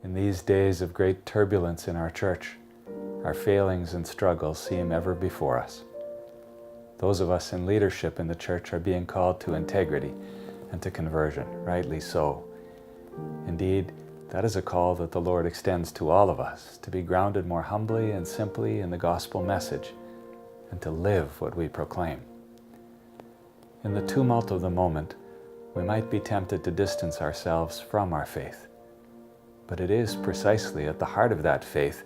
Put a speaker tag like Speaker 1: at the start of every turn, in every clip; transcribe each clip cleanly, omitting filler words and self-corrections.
Speaker 1: In these days of great turbulence in our church, our failings and struggles seem ever before us. Those of us in leadership in the church are being called to integrity and to conversion, rightly so. Indeed, that is a call that the Lord extends to all of us, to be grounded more humbly and simply in the gospel message, and to live what we proclaim. In the tumult of the moment, we might be tempted to distance ourselves from our faith. But it is precisely at the heart of that faith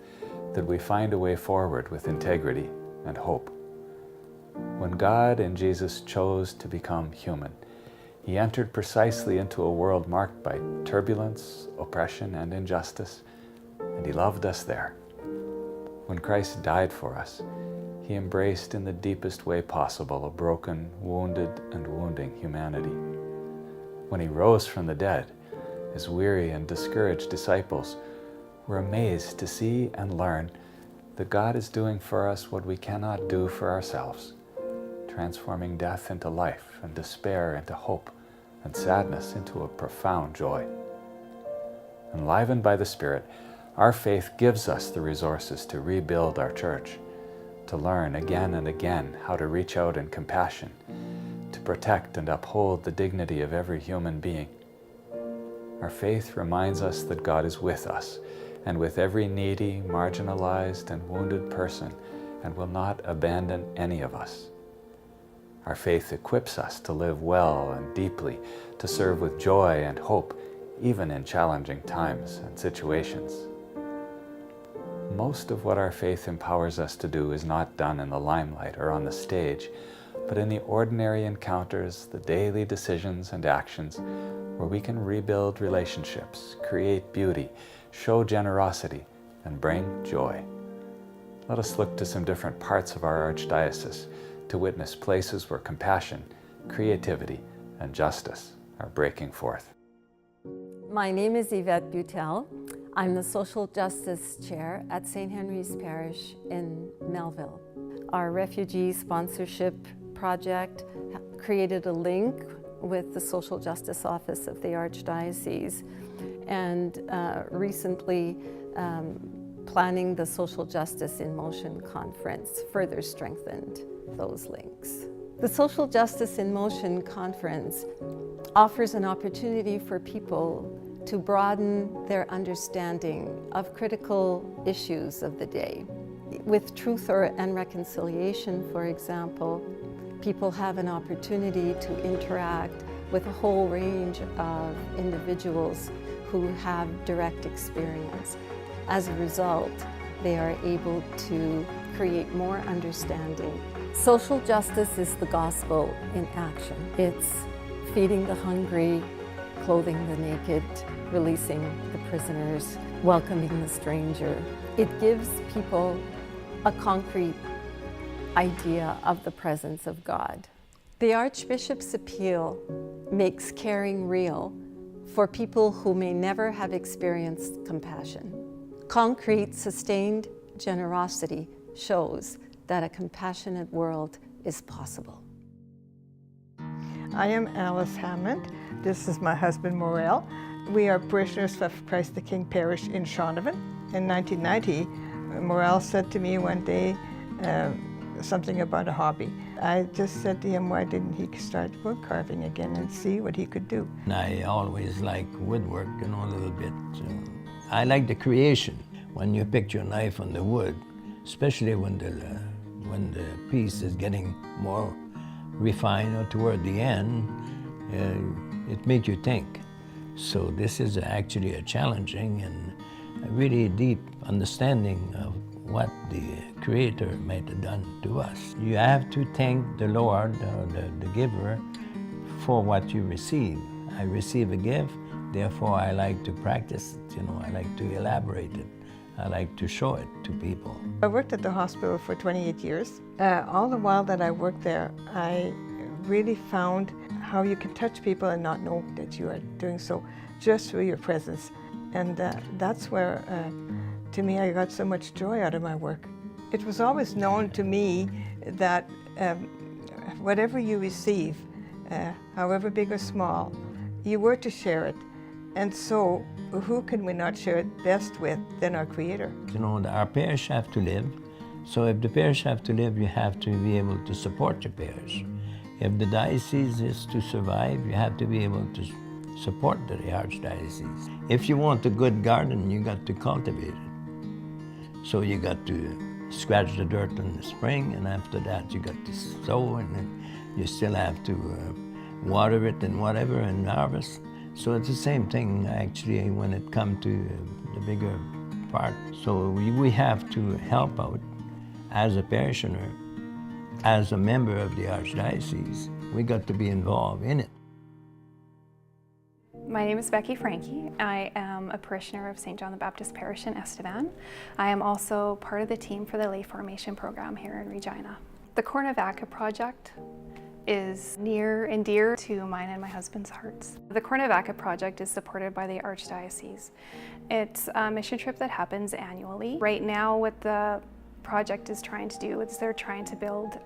Speaker 1: that we find a way forward with integrity and hope. When God in Jesus chose to become human, He entered precisely into a world marked by turbulence, oppression, and injustice, and He loved us there. When Christ died for us, He embraced in the deepest way possible a broken, wounded, and wounding humanity. When He rose from the dead, His weary and discouraged disciples were amazed to see and learn that God is doing for us what we cannot do for ourselves, transforming death into life and despair into hope and sadness into a profound joy. Enlivened by the Spirit, our faith gives us the resources to rebuild our church, to learn again and again how to reach out in compassion, to protect and uphold the dignity of every human being. Our faith reminds us that God is with us and with every needy, marginalized, and wounded person, and will not abandon any of us. Our faith equips us to live well and deeply, to serve with joy and hope, even in challenging times and situations. Most of what our faith empowers us to do is not done in the limelight or on the stage, but in the ordinary encounters, the daily decisions and actions where we can rebuild relationships, create beauty, show generosity, and bring joy. Let us look to some different parts of our Archdiocese to witness places where compassion, creativity, and justice are breaking forth.
Speaker 2: My name is Yvette Butel. I'm the Social Justice Chair at St. Henry's Parish in Melville. Our refugee sponsorship project created a link with the Social Justice Office of the Archdiocese, and recently planning the Social Justice in Motion conference further strengthened those links. The Social Justice in Motion conference offers an opportunity for people to broaden their understanding of critical issues of the day. With Truth and Reconciliation, for example, people have an opportunity to interact with a whole range of individuals who have direct experience. As a result, they are able to create more understanding. Social justice is the gospel in action. It's feeding the hungry, clothing the naked, releasing the prisoners, welcoming the stranger. It gives people a concrete idea of the presence of God. The Archbishop's appeal makes caring real for people who may never have experienced compassion. Concrete, sustained generosity shows that a compassionate world is possible.
Speaker 3: I am Alice Hammond. This is my husband, Morel. We are parishioners of Christ the King Parish in Shaunavon. In 1990, Morel said to me one day something about a hobby. I just said to him, why didn't he start wood carving again and see what he could do?
Speaker 4: I always like woodwork, a little bit. I like the creation. When you pick your knife on the wood, especially when the piece is getting more refined or toward the end, it makes you think. So this is actually a challenging and a really deep understanding of what the Creator might have done to us. You have to thank the Lord, the giver, for what you receive. I receive a gift, therefore I like to practice it, I like to elaborate it. I like to show it to people.
Speaker 3: I worked at the hospital for 28 years. All the while that I worked there, I really found how you can touch people and not know that you are doing so just through your presence. And that's where, to me, I got so much joy out of my work. It was always known to me that whatever you receive, however big or small, you were to share it. And so who can we not share it best with than our Creator?
Speaker 4: You know, our parish have to live. So if the parish have to live, you have to be able to support your parish. If the diocese is to survive, you have to be able to support the Archdiocese. If you want a good garden, you got to cultivate it. So you got to scratch the dirt in the spring, and after that you got to sow, and then you still have to water it and whatever and harvest. So it's the same thing actually when it comes to the bigger part. So we have to help out as a parishioner, as a member of the Archdiocese. We got to be involved in it.
Speaker 5: My name is Becky Frankie. I am a parishioner of St. John the Baptist Parish in Estevan. I am also part of the team for the lay formation program here in Regina. The Cornavaca project is near and dear to mine and my husband's hearts. The Cornavaca project is supported by the Archdiocese. It's a mission trip that happens annually. Right now what the project is trying to do is they're trying to build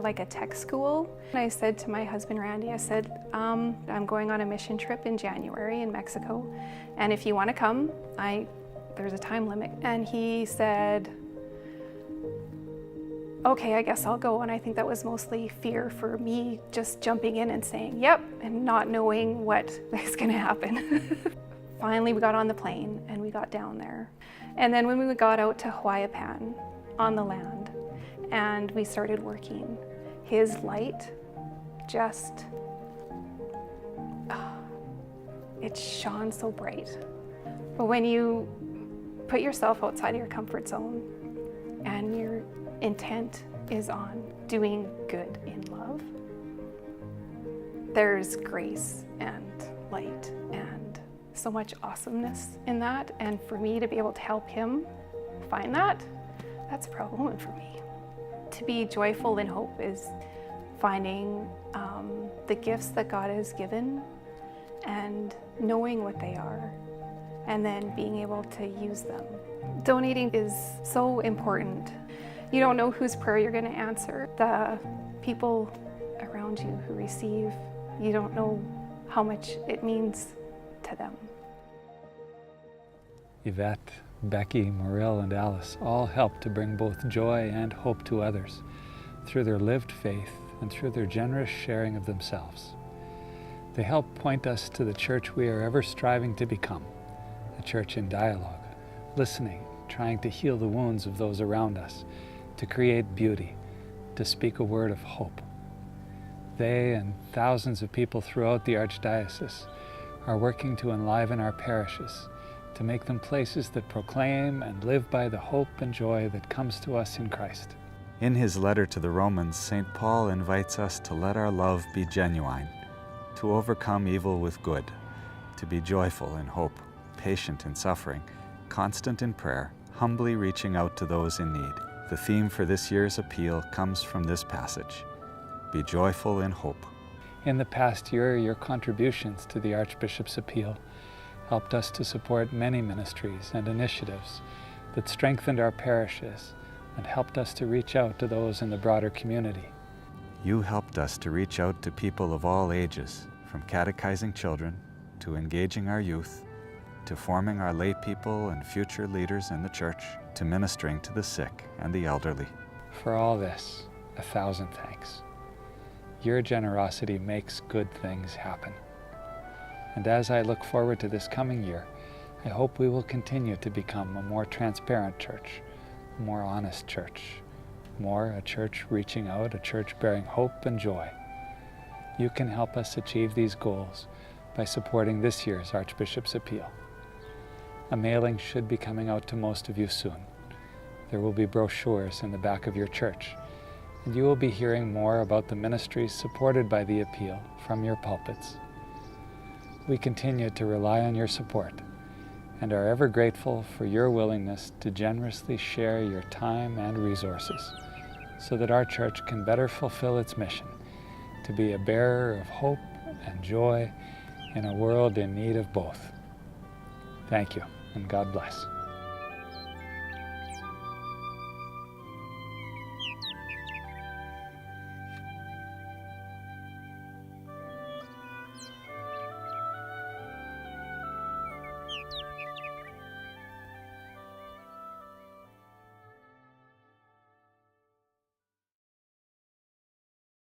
Speaker 5: like a tech school. And I said to my husband Randy, I said, I'm going on a mission trip in January in Mexico, and if you want to come, there's a time limit. And he said, okay, I guess I'll go. And I think that was mostly fear for me, just jumping in and saying yep and not knowing what is going to happen. Finally we got on the plane and we got down there. And then when we got out to Huayapan on the land and we started working, his light just, it shone so bright. But when you put yourself outside of your comfort zone and your intent is on doing good in love, there's grace and light and so much awesomeness in that. And for me to be able to help him find that, that's a proud moment for me. To be joyful in hope is finding the gifts that God has given and knowing what they are and then being able to use them. Donating is so important. You don't know whose prayer you're going to answer. The people around you who receive, you don't know how much it means to them.
Speaker 1: Yvette, Becky, Moril, and Alice all help to bring both joy and hope to others through their lived faith and through their generous sharing of themselves. They help point us to the church we are ever striving to become, a church in dialogue, listening, trying to heal the wounds of those around us, to create beauty, to speak a word of hope. They and thousands of people throughout the Archdiocese are working to enliven our parishes, to make them places that proclaim and live by the hope and joy that comes to us in Christ. In his letter to the Romans, St. Paul invites us to let our love be genuine, to overcome evil with good, to be joyful in hope, patient in suffering, constant in prayer, humbly reaching out to those in need. The theme for this year's appeal comes from this passage: be joyful in hope. In the past year, your contributions to the Archbishop's appeal helped us to support many ministries and initiatives that strengthened our parishes and helped us to reach out to those in the broader community. You helped us to reach out to people of all ages, from catechizing children to engaging our youth, to forming our lay people and future leaders in the church, to ministering to the sick and the elderly. For all this, 1,000 thanks. Your generosity makes good things happen. And as I look forward to this coming year, I hope we will continue to become a more transparent church, a more honest church, more a church reaching out, a church bearing hope and joy. You can help us achieve these goals by supporting this year's Archbishop's Appeal. A mailing should be coming out to most of you soon. There will be brochures in the back of your church, and you will be hearing more about the ministries supported by the appeal from your pulpits. We continue to rely on your support and are ever grateful for your willingness to generously share your time and resources so that our church can better fulfill its mission to be a bearer of hope and joy in a world in need of both. Thank you, and God bless.